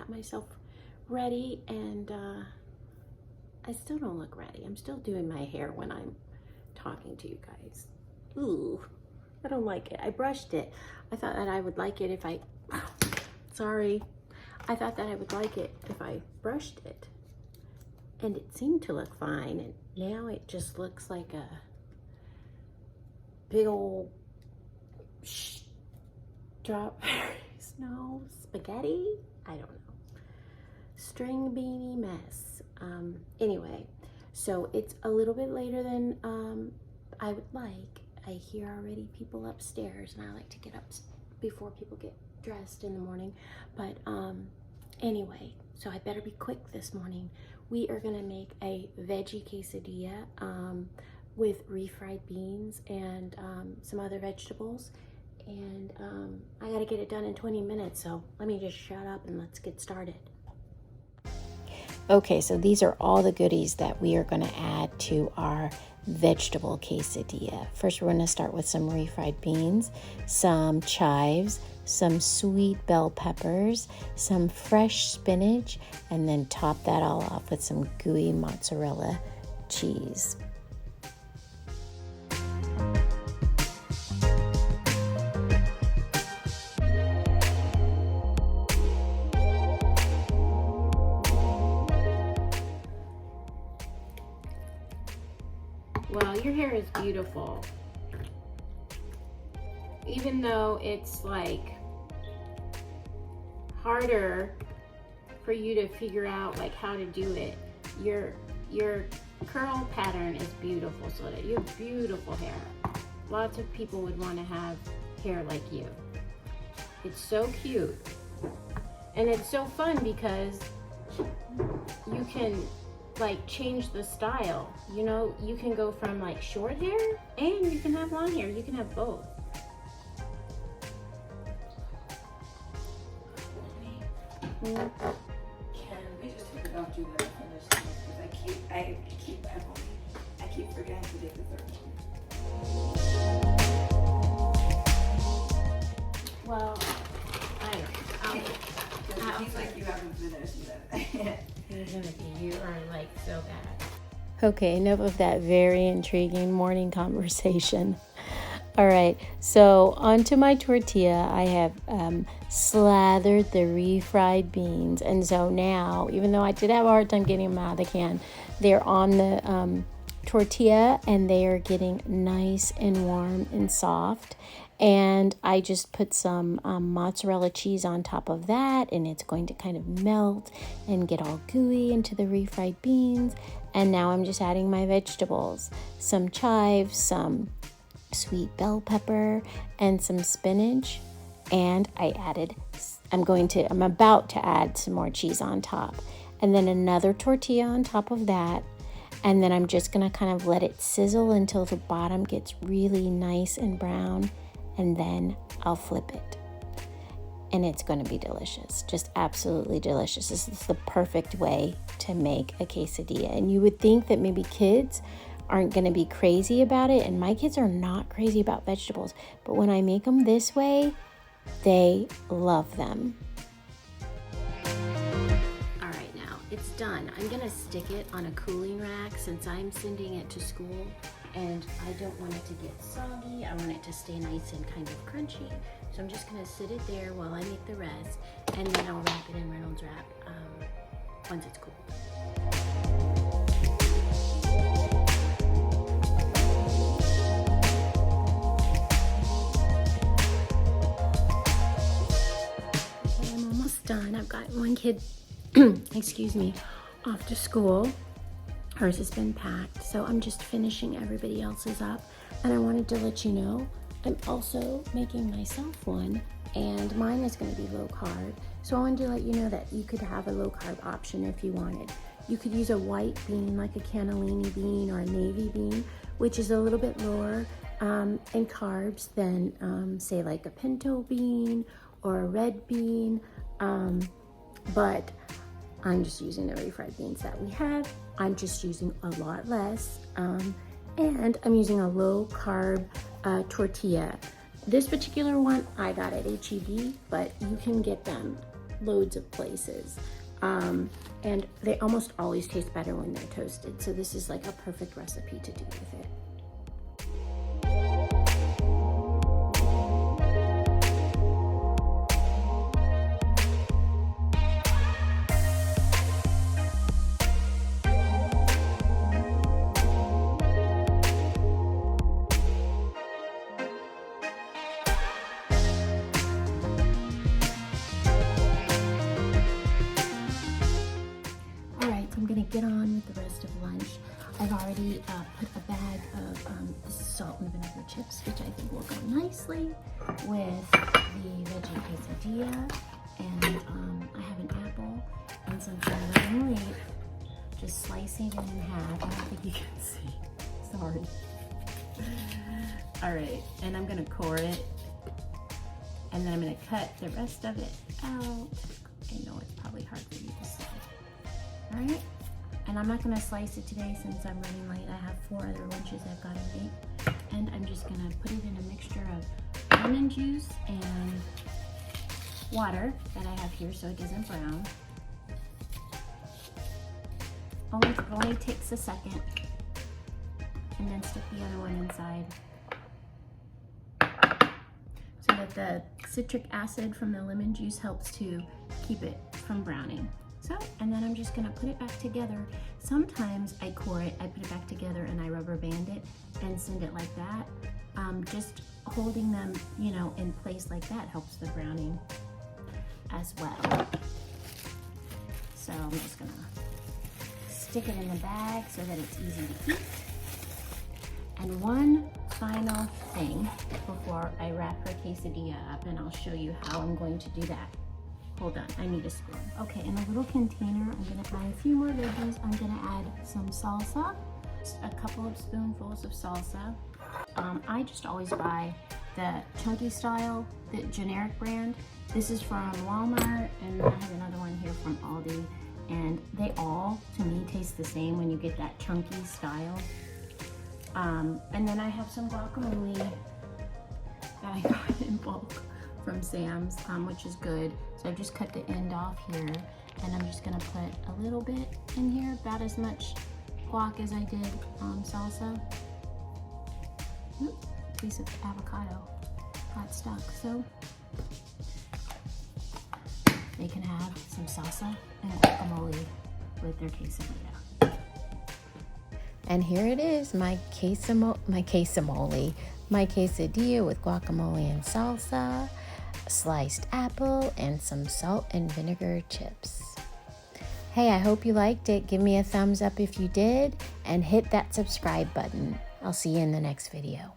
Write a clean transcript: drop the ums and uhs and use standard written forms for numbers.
got myself ready, and I still don't look ready. I'm still doing my hair when I'm talking to you guys. Ooh, I don't like it. I brushed it. I thought that I would like it if I, sorry. I thought that I would like it if I brushed it. And it seemed to look fine, and now it just looks like a big old strawberries, no, spaghetti? I don't know. String beanie mess. Anyway, so it's a little bit later than I would like. I hear already people upstairs, and I like to get up before people get dressed in the morning. But anyway, so I better be quick this morning. We are gonna make a veggie quesadilla with refried beans and some other vegetables. And I gotta get it done in 20 minutes, so let me just shut up and let's get started. Okay, so these are all the goodies that we are gonna add to our vegetable quesadilla. First, we're gonna start with some refried beans, some chives, some sweet bell peppers, some fresh spinach, and then top that all off with some gooey mozzarella cheese. Well, your hair is beautiful. Even though it's like harder for you to figure out like how to do it, your curl pattern is beautiful, so that you have beautiful hair. Lots of people would want to have hair like you. It's so cute. And it's so fun because you can like change the style. You know, you can go from like short hair and you can have long hair. You can have both. Can we just don't do that for this one, because I keep forgetting to take the third one. Well, I don't know. It seems like you haven't finished yet. You are like so bad. Okay, enough of that very intriguing morning conversation. All right, so onto my tortilla, I have slathered the refried beans. And so now, even though I did have a hard time getting them out of the can, they're on the tortilla and they are getting nice and warm and soft. And I just put some mozzarella cheese on top of that, and it's going to kind of melt and get all gooey into the refried beans. And now I'm just adding my vegetables, some chives, some sweet bell pepper, and some spinach. And I'm about to add some more cheese on top, and then another tortilla on top of that. And then I'm just gonna kind of let it sizzle until the bottom gets really nice and brown, and then I'll flip it. And it's gonna be delicious, just absolutely delicious. This is the perfect way to make a quesadilla. And you would think that maybe kids aren't going to be crazy about it, and my kids are not crazy about vegetables, but when I make them this way, they love them. All right, now it's done. I'm going to stick it on a cooling rack since I'm sending it to school, and I don't want it to get soggy. I want it to stay nice and kind of crunchy, so I'm just going to sit it there while I make the rest, and then I'll wrap it in Reynolds wrap once it's cool. Done. I've got one kid, excuse me, off to school. Hers has been packed, so I'm just finishing everybody else's up. And I wanted to let you know I'm also making myself one, and mine is going to be low carb. So I wanted to let you know that you could have a low carb option if you wanted. You could use a white bean like a cannellini bean or a navy bean, which is a little bit lower in carbs than say like a pinto bean or a red bean. But I'm just using the refried beans that we have. I'm just using a lot less, and I'm using a low carb tortilla. This particular one I got at HEB, but you can get them loads of places. And they almost always taste better when they're toasted. So this is like a perfect recipe to do with it. I'm gonna get on with the rest of lunch. I've already put a bag of this is salt and vinegar chips, which I think will go nicely with the veggie quesadilla. And I have an apple and some splendidly, just slicing it in half. I don't think you can see. Sorry. All right, and I'm gonna core it, and then I'm gonna cut the rest of it out. I know it's probably hard for you to see. All right, and I'm not gonna slice it today since I'm running late. I have 4 other lunches I've gotta make, and I'm just gonna put it in a mixture of lemon juice and water that I have here so it doesn't brown. Only takes a second, and then stick the other one inside so that the citric acid from the lemon juice helps to keep it from browning. So, and then I'm just gonna put it back together. Sometimes I core it, I put it back together and I rubber band it and send it like that. Just holding them, you know, in place like that helps the browning as well. So I'm just gonna stick it in the bag so that it's easy to eat. And one final thing before I wrap her quesadilla up, and I'll show you how I'm going to do that. Hold on, I need a spoon. Okay, in a little container, I'm gonna add a few more veggies. I'm gonna add some salsa, a couple of spoonfuls of salsa. I just always buy the chunky style, the generic brand. This is from Walmart, and I have another one here from Aldi. And they all, to me, taste the same when you get that chunky style. And then I have some guacamole that I got in bulk from Sam's, which is good. So I just cut the end off here, and I'm just gonna put a little bit in here, about as much guac as I did salsa. Oop, piece of avocado got stuck, so they can have some salsa and guacamole with their quesadilla. And here it is, my quesadilla with guacamole and salsa, sliced apple, and some salt and vinegar chips. Hey, I hope you liked it. Give me a thumbs up if you did, and hit that subscribe button. I'll see you in the next video.